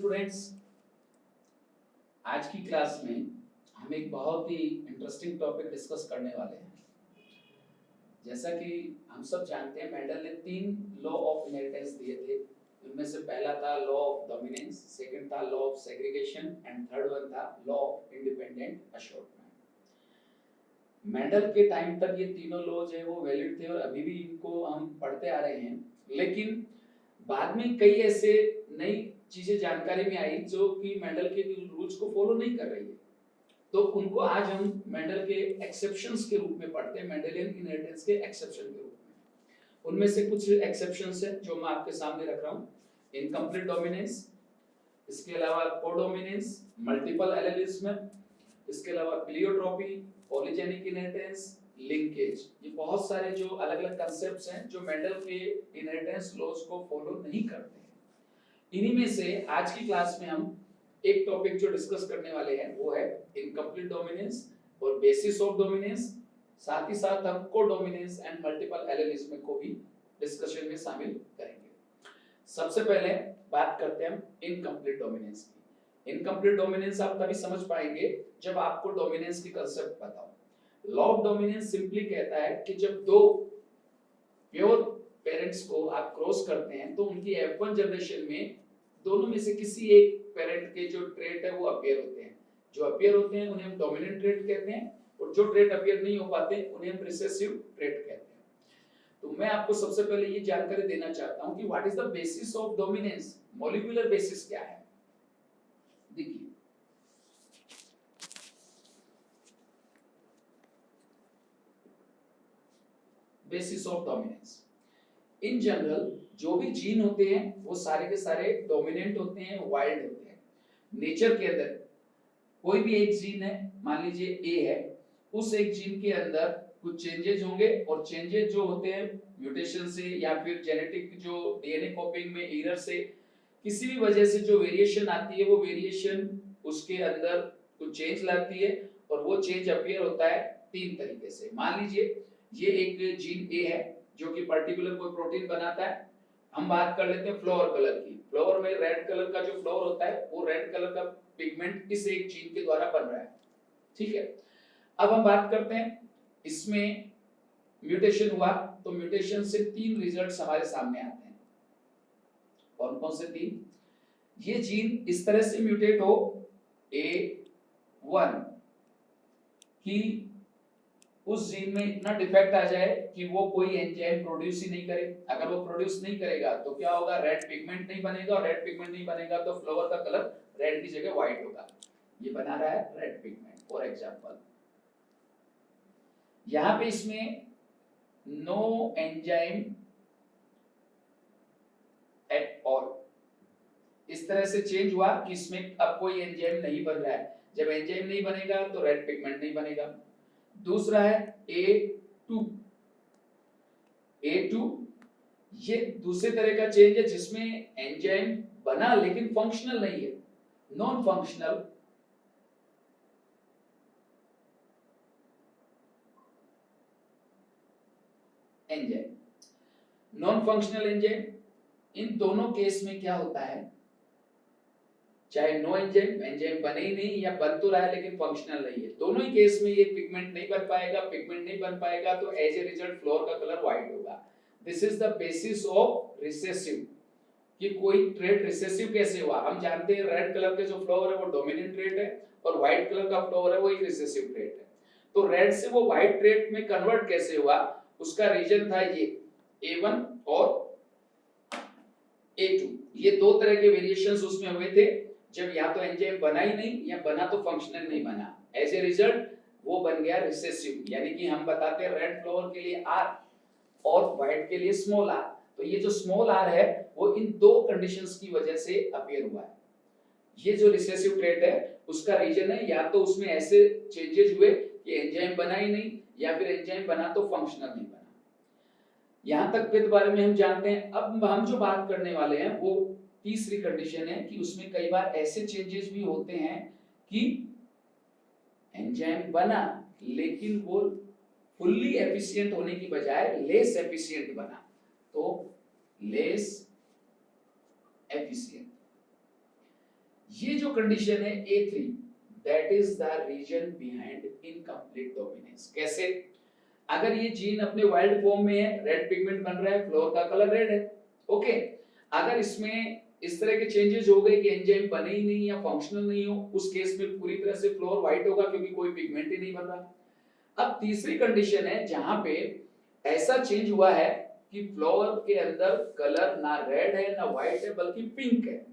Students, आज की class में हम एक बहुत ही इंटरेस्टिंग टॉपिक डिस्कस करने वाले हैं। जैसा कि हम सब जानते हैं, मेंडल ने 3 लॉ ऑफ इनहेरिटेंस दिए थे। उनमें से पहला था लॉ ऑफ डोमिनेंस, सेकंड था law of segregation and third one था law of independent assortment. Mendel के टाइम तक ये तीनों लॉज है वो वैलिड थे और अभी भी इनको हम पढ़ते आ रहे हैं, लेकिन बाद में कई ऐसे नई चीजें जानकारी में आई जो कि मेंडल के रूल्स को फॉलो नहीं कर रही है, तो उनको आज हम मेंडल के एक्सेप्शंस के रूप में पढ़ते हैं, मेंडेलियन इनहेरिटेंस के एक्सेप्शन के रूप में। उनमें से कुछ एक्सेप्शंस हैं जो मैं आपके सामने रख रहा हूँ। इनकम्प्लीट डोमिनेंस, इसके अलावा कोडोमिनेंस, मल्टीपल एलेलिज्म, इसके अलावा प्लियोट्रॉपी, पॉलीजेनिक इनहेरिटेंस, लिंकेज। ये बहुत सारे जो अलग-अलग कांसेप्ट्स हैं जो मेंडल के इनहेरिटेंस लॉज को फॉलो नहीं करते हैं। इन्हीं में से आज की क्लास में हम एक टॉपिक जो डिस्कस करने वाले हैं वो है इनकम्प्लीट डोमिनेंस और बेसिस ऑफ डोमिनेंस। साथ ही साथ हम कोडोमिनेंस एंड मल्टीपल एलेलिज्म को भी डिस्कशन में शामिल करेंगे। सबसे पहले बात करते हैं हम इनकम्प्लीट डोमिनेंस की। इनकम्प्लीट डोमिनेंस आप तभी समझ पाएंगे जब आपको डोमिनेंस की कांसेप्ट पता हो। लॉ ऑफ डोमिनेंस सिंपली कहता है कि जब दो प्योर पेरेंट्स को आप क्रॉस करते हैं तो उनकी F1 जनरेशन में दोनों में से किसी एक पेरेंट के जो ट्रेट है वो अपीयर होते हैं। जो अपीयर होते हैं उन्हें हम डोमिनेंट ट्रेट कहते हैं और जो ट्रेट अपीयर नहीं हो पाते उन्हें हम रिसेसिव ट्रेट कहते हैं। तो मैं आपको सबसे पहले ये जानकारी देना चाहता हूं कि what is the basis of dominance. Molecular basis क्या है? देखिए, basis of dominance in general जो भी जीन होते हैं वो सारे के सारे डोमिनेंट होते हैं, वाइल्ड होते हैं। नेचर के अंदर कोई भी एक जीन है, मान लीजिए ए है, उस एक जीन के अंदर कुछ चेंजेस होंगे और चेंजेस जो होते हैं म्यूटेशन से या फिर जेनेटिक जो डीएनए कॉपिंग में एरर से किसी भी वजह से जो वेरिएशन आती है वो वेरिएशन उसके अंदर कुछ चेंज लाती है और वो चेंज अपीयर होता है 3 तरीके से। मान लीजिए ये एक जीन ए है जो कि पर्टिकुलर कोई प्रोटीन बनाता है। हम बात कर लेते हैं फ्लावर कलर की। फ्लावर में रेड कलर का जो फ्लावर होता है वो रेड कलर का पिगमेंट इस एक जीन के द्वारा बन रहा है, ठीक है। अब हम बात करते हैं इसमें म्यूटेशन हुआ तो म्यूटेशन से 3 रिजल्ट्स हमारे सामने आते हैं। कौन कौन से 3? ये जीन इस तरह से म्यूटेट हो A1 कि उस जीन में इतना डिफेक्ट आ जाए कि वो कोई एंजाइम प्रोड्यूस ही नहीं करे। अगर वो प्रोड्यूस नहीं करेगा तो क्या होगा? रेड पिगमेंट नहीं बनेगा और रेड पिगमेंट नहीं बनेगा तो फ्लावर का कलर रेड की जगह व्हाइट होगा। ये बना रहा है रेड पिगमेंट फॉर एग्जांपल। यहां पे इसमें नो एंजाइम एट ऑल, इस तरह से चेंज हुआ कि इसमें अब कोई एंजाइम नहीं बन रहा है। जब एंजाइम नहीं बनेगा तो रेड पिगमेंट नहीं बनेगा। दूसरा है A2। A2 ये दूसरे तरह का चेंज है जिसमें एंजाइम बना लेकिन फंक्शनल नहीं है, non functional enzyme. Non functional enzyme इन दोनों केस में क्या होता है, चाहे नो एंजाइम, एंजाइम बने ही नहीं या बन तो रहा है लेकिन फंक्शनल नहीं है, दोनों ही केस में ये पिगमेंट नहीं बन पाएगा। पिगमेंट नहीं बन पाएगा तो एज ए रिजल्ट फ्लोर का कलर व्हाइट होगा। This is the basis of recessive कि कोई ट्रेट रिसेसिव कैसे हुआ। हम जानते हैं रेड कलर के जो फ्लावर है वो डोमिनेंट ट्रेट है और व्हाइट कलर का फ्लावर है वो एक रिसेसिव ट्रेट है। तो रेड से वो व्हाइट ट्रेट में कन्वर्ट कैसे हुआ, उसका रीजन था ये A1 और A2। ये दो तरह के वेरिएशंस उसमें हुए थे, जब या तो एंजाइम बना ही नहीं या बना तो फंक्शनल नहीं बना। एज ए रिजल्ट वो बन गया रिसेसिव, यानी कि हम बताते हैं रेड फ्लावर के लिए R और व्हाइट के लिए स्मॉल r। तो ये जो स्मॉल r है वो इन दो कंडीशंस की वजह से अपीयर हुआ है। ये जो रिसेसिव ट्रेट है उसका रीजन है या तो उसमें ऐसे चेंजेस हुए कि एंजाइम बना ही नहीं या फिर एंजाइम बना तो फंक्शनल नहीं बना। यहां तक के बारे में हम जानते हैं। अब हम जो बात करने वाले हैं वो तीसरी कंडीशन है कि उसमें कई बार ऐसे चेंजेस भी होते हैं कि एंजाइम बना लेकिन वो फुल्ली एफिशिएंट होने की बजाय लेस एफिशिएंट बना। तो लेस एफिशिएंट ये जो कंडीशन है A3, that is the reason behind incomplete dominance. कैसे? अगर ये जीन अपने वाइल्ड फॉर्म में है, रेड पिगमेंट बन रहा है, फ्लोर का कलर रेड है, ओके। अगर इसमें इस तरह के चेंजेस हो गए कि एंजाइम बने ही नहीं या फंक्शनल नहीं हो, उस केस में पूरी तरह से फ्लोर व्हाइट होगा क्योंकि कोई पिगमेंट ही नहीं बन रहा। अब तीसरी कंडीशन है जहां पे ऐसा चेंज हुआ है कि फ्लोर के अंदर कलर ना रेड है ना व्हाइट है बल्कि पिंक है।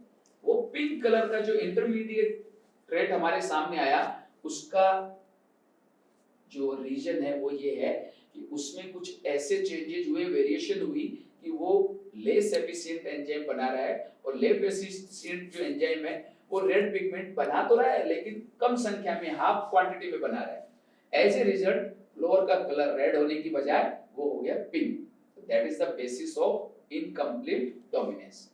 वो पिंक कलर का जो इंटरमीडिएट ट्रेट हमारे सामने आया, उसका जो रीजन है वो ये है कि उसमें कुछ ऐसे चेंजेस हुए, वेरिएशन हुई कि वो लेस एफिशिएंट एंजाइम बना रहा है, और लेस एफिशिएंट जो एंजाइम है वो रेड पिगमेंट बना तो रहा है लेकिन कम संख्या में, हाफ क्वांटिटी में बना रहा है। एज ए रिजल्ट फ्लोर का कलर रेड होने की बजाय वो हो गया pink. That is the basis of incomplete dominance.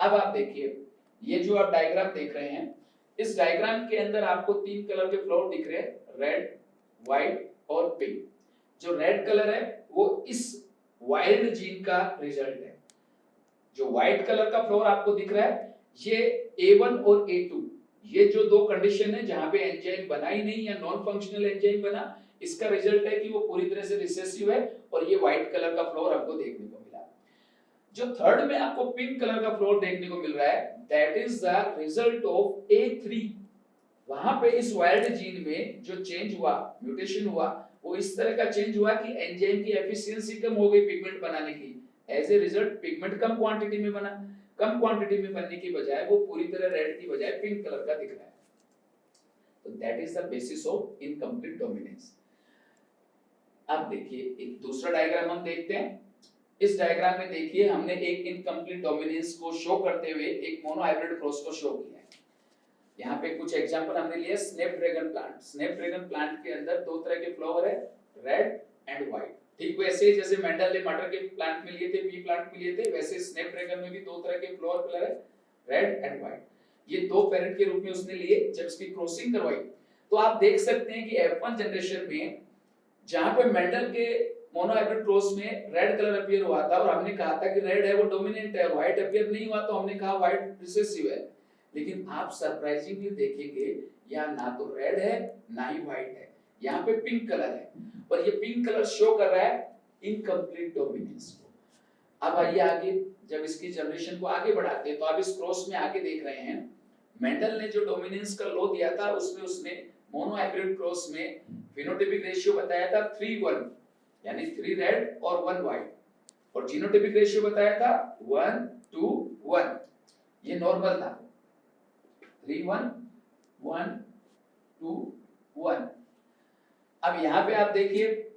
अब आप देखिए, ये जो आप डायग्राम देख रहे हैं, इस डायग्राम के अंदर आपको तीन कलर के फ्लोर दिख रहे हैं, रेड, व्हाइट और पिंक। जो रेड कलर है वो इस वाइल्ड जीन का रिजल्ट है। जो व्हाइट कलर का फ्लोर आपको दिख रहा है, ये A1 और A2, ये जो दो कंडीशन है जहां पे एंजाइम बना ही नहीं या नॉन फंक्शनल एंजाइम बना, इसका रिजल्ट है कि वो पूरी तरह से रिसेसिव है, और ये व्हाइट कलर का फ्लोर आपको देखने को मिला। जो थर्ड में आपको पिंक कलर का फ्लोर देखने को मिल रहा है, that is the result of A3। वहां पे इस वाइल्ड जीन में जो चेंज हुआ, म्यूटेशन हुआ, वो इस तरह का चेंज हुआ कि एंजाइम की एफिशिएंसी कम हो गई पिगमेंट बनाने की। एज ए रिजल्ट पिगमेंट कम क्वांटिटी में बना, कम क्वांटिटी में बनने की बजाय वो पूरी तरह रेड की बजाय पिंक कलर का दिख रहा है। तो that is the basis of incomplete dominance. अब देखिए एक दूसरा डायग्राम हम देखते हैं। इस डायग्राम में देखिए हमने एक इनकम्प्लीट डोमिनेंस को शो करते हुए एक मोनोहाइब्रिड क्रॉस को शो किया है। यहाँ पे कुछ एग्जांपल हमने लिए स्नैपड्रैगन प्लांट। स्नैपड्रैगन प्लांट के अंदर दो तरह के फ्लावर है, रेड एंड व्हाइट। ठीक वैसे जैसे मेंडल ने मटर के प्लांट में लिए थे, पी प्लांट में लिए थे, वैसे स्नैपड्रैगन में भी दो तरह के फ्लावर कलर है, रेड एंड व्हाइट। ये दो पेरेंट के रूप में उसने लिए। जब इसकी क्रॉसिंग करवाई तो आप देख सकते हैं कि F1 जनरेशन में जहां पे मेंडल के मोनोहाइब्रिड क्रॉस में रेड कलर अपीयर हुआ था और हमने कहा था कि रेड है वो डोमिनेंट है, और व्हाइट अपीयर नहीं हुआ तो हमने कहा व्हाइट रिसेसिव है। लेकिन आप सरप्राइजिंगली देखेंगे यहाँ ना तो रेड है ना ही व्हाइट है, यहाँ पे पिंक कलर है, और ये पिंक कलर शो कर रहा है इनकम्प्लीट डोमिनेंस को। अब आइए आगे, जब इसकी जनरेशन को आगे बढ़ाते हैं तो आप इस क्रॉस में आगे देख रहे हैं मेंडल ने जो डोमिनेंस का लॉ दिया था उसमें उसने मोनोहाइब्रिड क्रॉस में फिनोटाइपिक रेशियो बताया था 3:1, यानी 3 रेड और 1 व्हाइट, और जीनोटाइपिक रेशियो बताया था 1:1। ये नॉर्मल था, 3:1, 1:1। अब यहाँ पे आप देखिए,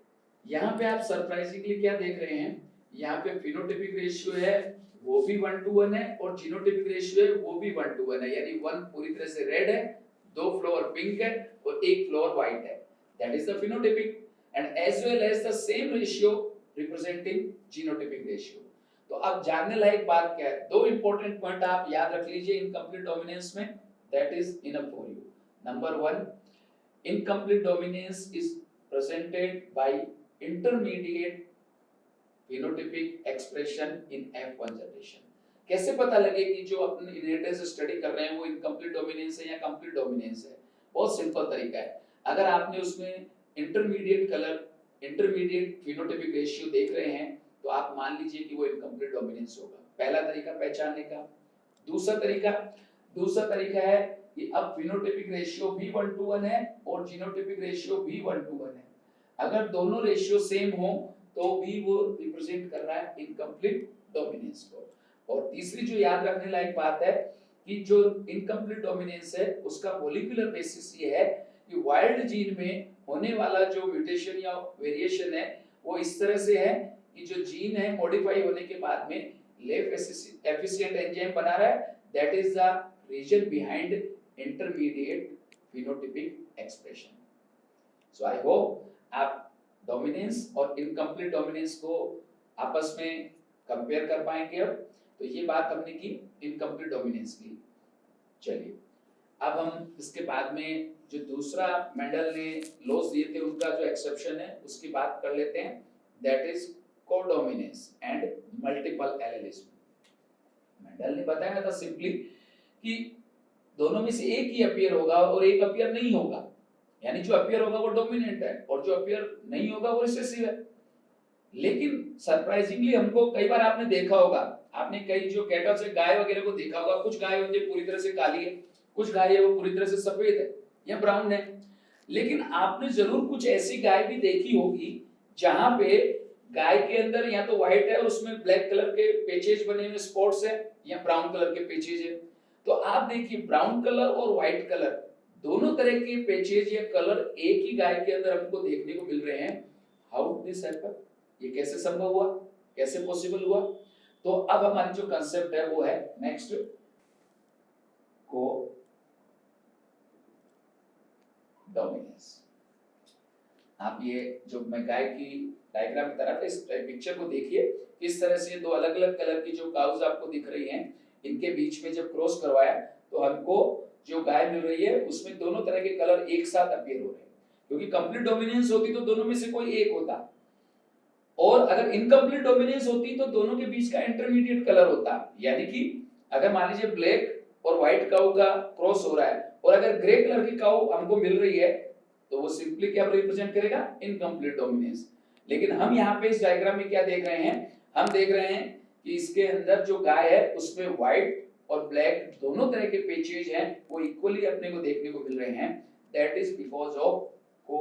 यहाँ पे आप सरप्राइजिंगली क्या देख रहे हैं, यहाँ पे फिनोटाइपिक रेशियो है वो भी 1:1 है, और जीनोटाइपिक रेशियो है वो भी 1:1 है, यानी 1 पूरी तरह से रेड है, 2 फ्लोर पिंक है और 1 फ्लोर व्हाइट है। That is the phenotypic, and as well as the same ratio representing genotypic ratio. तो अब जानने लायक बात क्या है, दो इंपॉर्टेंट पॉइंट आप याद रख लीजिए इनकम्प्लीट डोमिनेंस में, that is enough for you. Number 1, incomplete dominance is presented by intermediate phenotypic expression in F1 generation। कैसे पता लगे कि जो अपन इनहेरिटेंस स्टडी कर रहे हैं वो इनकम्प्लीट डोमिनेंस है या कंप्लीट डोमिनेंस है? बहुत सिंपल तरीका है। अगर आपने उसमें intermediate colour, intermediate phenotypic ratio देख रहे हैं तो आप मान लीजिए कि वो इनकम्प्लीट डोमिनेंस होगा। पहला तरीका पहचानने का। दूसरा तरीका है कि अब फिनोटाइपिक रेशियो भी 1:1 है और जीनोटाइपिक रेशियो भी 1:1 है। अगर दोनों रेशियो सेम हो तो भी वो रिप्रेजेंट कर रहा है इनकम्प्लीट डोमिनेंस को। और तीसरी जो याद रखने लायक बात है कि जो इनकम्प्लीट डोमिनेंस है उसका मॉलिक्यूलर बेसिस ये है कि वाइल्ड जीन में होने वाला जो म्यूटेशन या वेरिएशन है वो इस तरह से है कि जो जीन है मॉडिफाई होने के बाद में लेस एफिशिएंट एंजाइम बना रहा है, that is the reason behind intermediate phenotypic expression. So I hope आप डोमिनेंस और इनकम्प्लीट डोमिनेंस को आपस में कंपेयर कर पाएंगे। अब तो ये बात हमने की इनकम्प्लीट डोमिनेंस की। चलिए अब हम इसके बाद में जो दूसरा मेंडल ने लॉज दिए थे उनका जो एक्सेप्शन है उसकी बात कर लेते हैं, that is codominance and multiple allelism. Mendel ने बताया था सिंपली कि दोनों में से एक ही अपीयर होगा और एक अपीयर नहीं होगा, यानी जो अपीयर होगा वो डोमिनेंट है और जो अपीयर नहीं होगा वो रिसेसिव है। लेकिन सरप्राइजिंगली हमको कई बार आपने देखा होगा, आपने कई जो कैटल से गाय वगैरह को देखा होगा, कुछ गाय होती है पूरी तरह से काली है, कुछ गाय है वो पूरी तरह से सफेद है या ब्राउन है। लेकिन आपने जरूर कुछ ऐसी गाय भी देखी होगी जहां पे गाय के अंदर या तो व्हाइट है और उसमें ब्लैक कलर के पेचेज बने हुए स्पॉट्स है, या ब्राउन कलर के पेचेज है। तो आप देखिए ब्राउन कलर और व्हाइट कलर दोनों तरह के पेचेज या कलर एक ही गाय के अंदर हमको देखने को मिल रहे हैं। हाउ दिस हैपन, ये कैसे संभव हुआ, कैसे पॉसिबल हुआ? तो अब हमारी जो कंसेप्ट है वो है नेक्स्ट को डोमिनेंस। आप ये जो मैं गाय की डायग्राम बता रहा था, इस पिक्चर को देखिए, किस तरह से दो अलग अलग कलर की जो काउज आपको दिख रही हैं, इनके बीच में जब क्रॉस करवाया तो हमको जो गाय मिल रही है उसमें दोनों तरह के कलर एक साथ अपीयर हो रहे हैं। क्योंकि कंप्लीट डोमिनेंस होती तो दोनों में से कोई एक होता, और अगर इनकम्प्लीट डोमिनेंस होती तो दोनों के बीच का इंटरमीडिएट कलर होता। यानी कि अगर मान लीजिए ब्लैक और व्हाइट काऊ का क्रॉस हो रहा है और अगर ग्रे कलर की काऊ हमको मिल रही है तो वो सिंपली क्या रिप्रेजेंट करेगा, इनकम्प्लीट डोमिनेंस। लेकिन हम यहाँ पे इस डायग्राम में क्या देख रहे हैं, हम देख रहे हैं कि इसके अंदर जो गाय है उसमें व्हाइट और ब्लैक दोनों तरह के पेचेज हैं, वो इक्वली अपने को देखने को मिल रहे हैं। दैट इज बिकॉज ऑफ को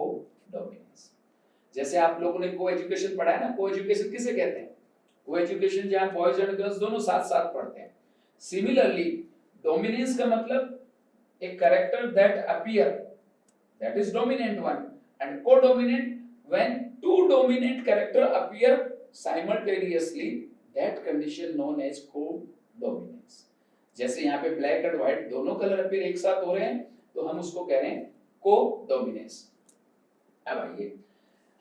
डोमिनेंस। जैसे आप लोगों ने को एजुकेशन पढ़ा है ना, को एजुकेशन किसे कहते हैं? को एजुकेशन जहां बॉयज एंड गर्ल्स दोनों साथ साथ पढ़ते हैं। सिमिलरली डोमिनेंस का मतलब a character that appear, that is dominant one, and co-dominant when two dominant character appear simultaneously, that condition known as co-dominance। जैसे यहाँ पे ब्लैक एंड व्हाइट दोनों कलर अपीयर एक साथ हो रहे हैं तो हम उसको कह रहे हैं को-डोमिनेंस। अब आइए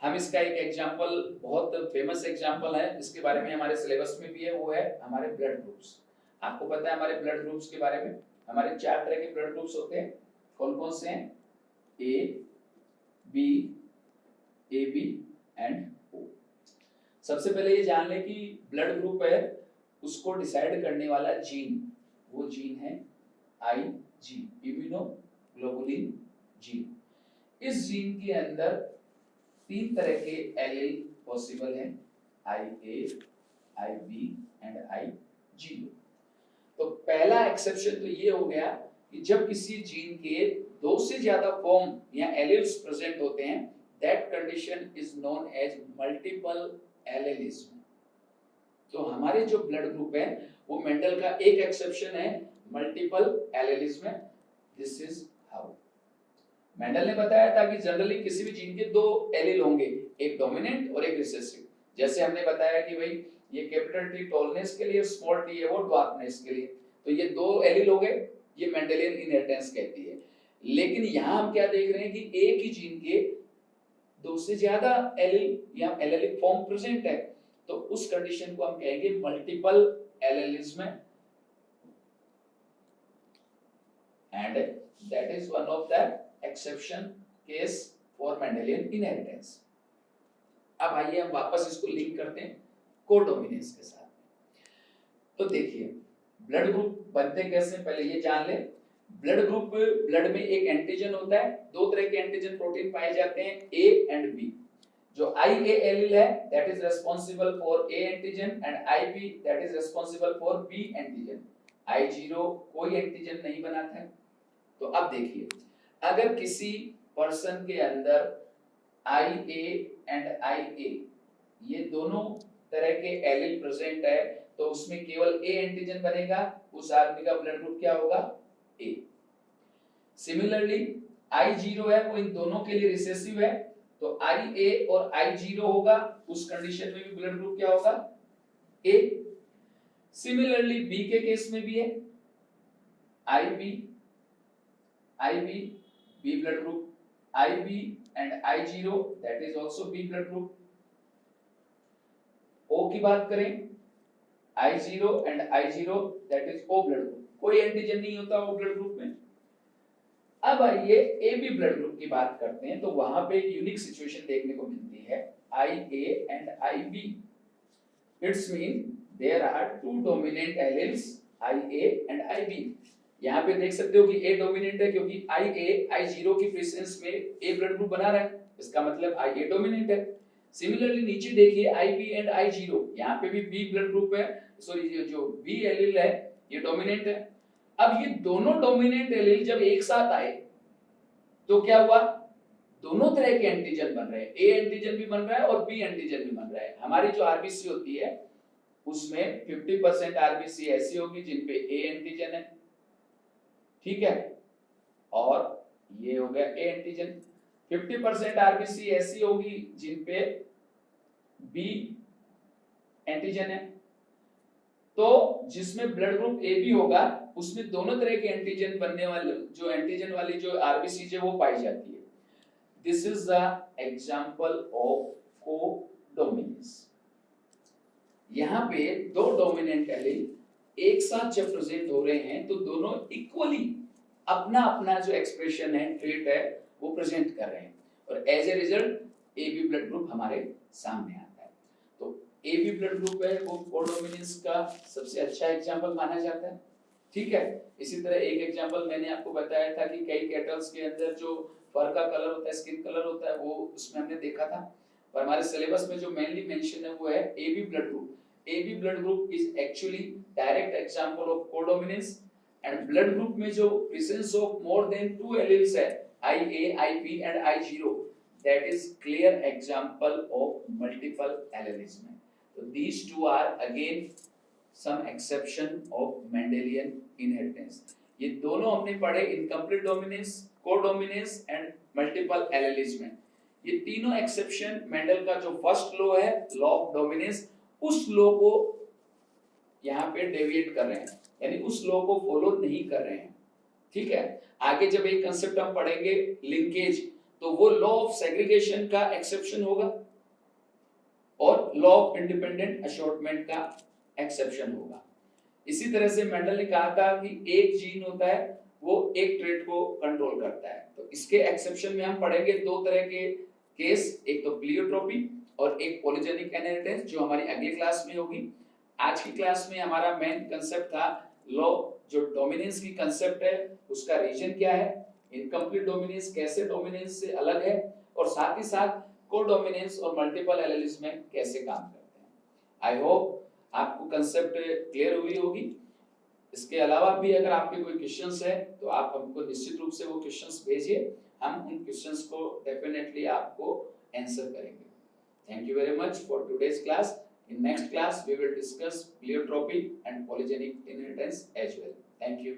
हम इसका एक एग्जांपल, बहुत फेमस एग्जांपल है, इसके बारे में हमारे सिलेबस में भी है, वो है हमारे ब्लड ग्रुप्स। आपको पता है हमारे ब्लड ग्रुप्स के बारे में, हमारे 4 तरह के ब्लड ग्रुप्स होते हैं। कौन कौन से हैं? ए, बी, ए बी एंड ओ। सबसे पहले ये जान लें कि ब्लड ग्रुप है उसको डिसाइड करने वाला जीन, वो जीन है IG, इम्यूनोग्लोबुलिन जीन। इस जीन के अंदर 3 तरह के एलील पॉसिबल हैं, IA, IB एंड IG। तो पहला एक्सेप्शन तो ये हो गया कि जब किसी जीन के 2 से ज्यादा फॉर्म या एलील्स प्रेजेंट होते हैं, that condition is known as multiple allelism. तो हमारे जो ब्लड ग्रुप है वो मेंडल का एक एक्सेप्शन है, multiple allelism. This is how Mendel ने बताया था कि जनरली किसी भी जीन के 2 एलील होंगे, एक डोमिनेंट और एक रिसेसिव। जैसे हमने बताया कि भाई ये कैपिटल टी टॉलनेस के लिए, स्मॉल टी है वो ड्वार्फनेस के लिए, तो ये 2 एलील हो गए, ये मेंडेलियन इनहेरिटेंस कहती है। लेकिन यहाँ हम क्या देख रहे हैं कि एक ही जीन के 2 से ज्यादा एलील या एलेलिक फॉर्म प्रेजेंट है, तो उस कंडीशन को हम कहेंगे multiple allelism, and that is one of the exception case for Mendelian inheritance. अब आइए हम वापस इसको लिंक करते हैं कोडोमिनेंस के साथ। तो देखिए ब्लड ग्रुप बनते कैसे, पहले ये जान ले। ब्लड ग्रुप, ब्लड में एक एंटीजन होता है, 2 तरह के एंटीजन प्रोटीन पाए जाते हैं, A एंड B। जो IA एलील है that is responsible for A antigen and IB that is responsible for B antigen. I0 कोई एंटीजन नहीं बनाता है। तो अब देखिए अगर किसी पर्सन के अंदर IA एंड IA ये दोनों तरह के एलील प्रेजेंट है तो उसमें केवल A एंटीजन बनेगा, उस आदमी का ब्लड ग्रुप क्या होगा? A। सिमिलरली I0 है वो इन दोनों के लिए रिसेसिव है, तो IA और I0 होगा, उस कंडीशन में भी ब्लड ग्रुप क्या होगा? A। सिमिलरली B के केस में भी है IB B blood group, IB and I0 that is also B blood group। O की बात करें I0 and I0 that is O blood group, कोई एंटीजन नहीं होता O blood group में। अब आइए AB blood group की बात करते हैं, तो वहां पे एक यूनिक सिचुएशन देखने को मिलती है IA and IB। It's mean there are 2 dominant alleles IA and IB। यहाँ पे देख सकते हो कि ए डोमिनेंट है क्योंकि I0 की प्रेजेंस में ए ब्लड ग्रुप बना रहा है, इसका मतलब IA डोमिनेंट है। सिमिलरली नीचे देखिए IB एंड I0, यहाँ पे भी बी ब्लड ग्रुप है, सॉरी ये जो बी एलील है ये डोमिनेंट है। अब ये दोनों डोमिनेंट एलील जब एक साथ आए तो क्या हुआ, दोनों तरह के एंटीजन बन रहे हैं, ए एंटीजन भी बन रहा है और बी एंटीजन भी बन रहा है। हमारी जो आरबीसी होती है उसमें 50% आरबीसी ऐसी होगी जिन पे ए एंटीजन है, ठीक है, और ये हो गया ए एंटीजन। 50% आरबीसी ऐसी होगी जिन पे बी एंटीजन है, तो जिसमें ब्लड ग्रुप ए बी होगा उसमें दोनों तरह के एंटीजन बनने वाले, जो एंटीजन वाली जो आरबीसी है वो पाई जाती है। This is the example of codominance. यहाँ पे दो डोमिनेंट एलील एक साथ जब प्रेजेंट हो रहे हैं तो दोनों इक्वली अपना अपना जो एक्सप्रेशन है, ट्रेट है, वो प्रेजेंट कर रहे हैं और as a result A B blood group हमारे सामने आता है। तो ए बी ब्लड ग्रुप है वो कोडोमिनेंस का सबसे अच्छा एग्जांपल माना जाता है, ठीक है। इसी तरह एक एग्जांपल मैंने आपको बताया था कि कई कैटल्स के अंदर जो फर का कलर होता है, स्किन कलर होता है, वो उसमें हमने देखा था। पर हमारे सिलेबस में जो मेनली मेंशन है वो है A B blood group. AB blood group is actually direct example of codominance, and blood group में जो presence of more than 2 alleles है IA, IB and I0, that is clear example of multiple allelism. So these two are again some exception of Mendelian inheritance. ये दोनों हमने पढ़े incomplete dominance, codominance and multiple allelism। ये तीनों exception Mendel का जो first law है, law of dominance, उस लॉ को यहाँ पे डेविएट कर रहे हैं, यानी उस लॉ को फॉलो नहीं कर रहे हैं, ठीक है। आगे जब एक कंसेप्ट हम पढ़ेंगे लिंकेज, तो वो लॉ ऑफ सेग्रीगेशन का एक्सेप्शन होगा और लॉ ऑफ इंडिपेंडेंट असॉर्टमेंट का एक्सेप्शन होगा। इसी तरह से मेंडल ने कहा था कि एक जीन होता है वो एक ट्रेट को कंट्रोल करता है, तो इसके एक्सेप्शन में हम पढ़ेंगे दो तरह के केस, एक तो प्लियोट्रोपी और एक पॉलीजेनिक इनहेरिटेंस, जो हमारी अगली क्लास में होगी। आज की क्लास में हमारा मेन कंसेप्ट था लॉ, जो डोमिनेंस की कंसेप्ट है उसका रीजन क्या है, इनकम्प्लीट डोमिनेंस कैसे डोमिनेंस से अलग है, और साथ ही साथ कोडोमिनेंस और मल्टीपल एलेलिज्म में कैसे काम करते हैं। आई होप आपको कंसेप्ट क्लियर हुई होगी। इसके अलावा भी अगर आपके कोई क्वेश्चंस है तो आप हमको निश्चित रूप से वो क्वेश्चंस भेजिए, हम उन क्वेश्चंस को डेफिनेटली आपको आंसर करेंगे। Thank you very much for today's class. In next class, we will discuss pleiotropy and polygenic inheritance as well. Thank you.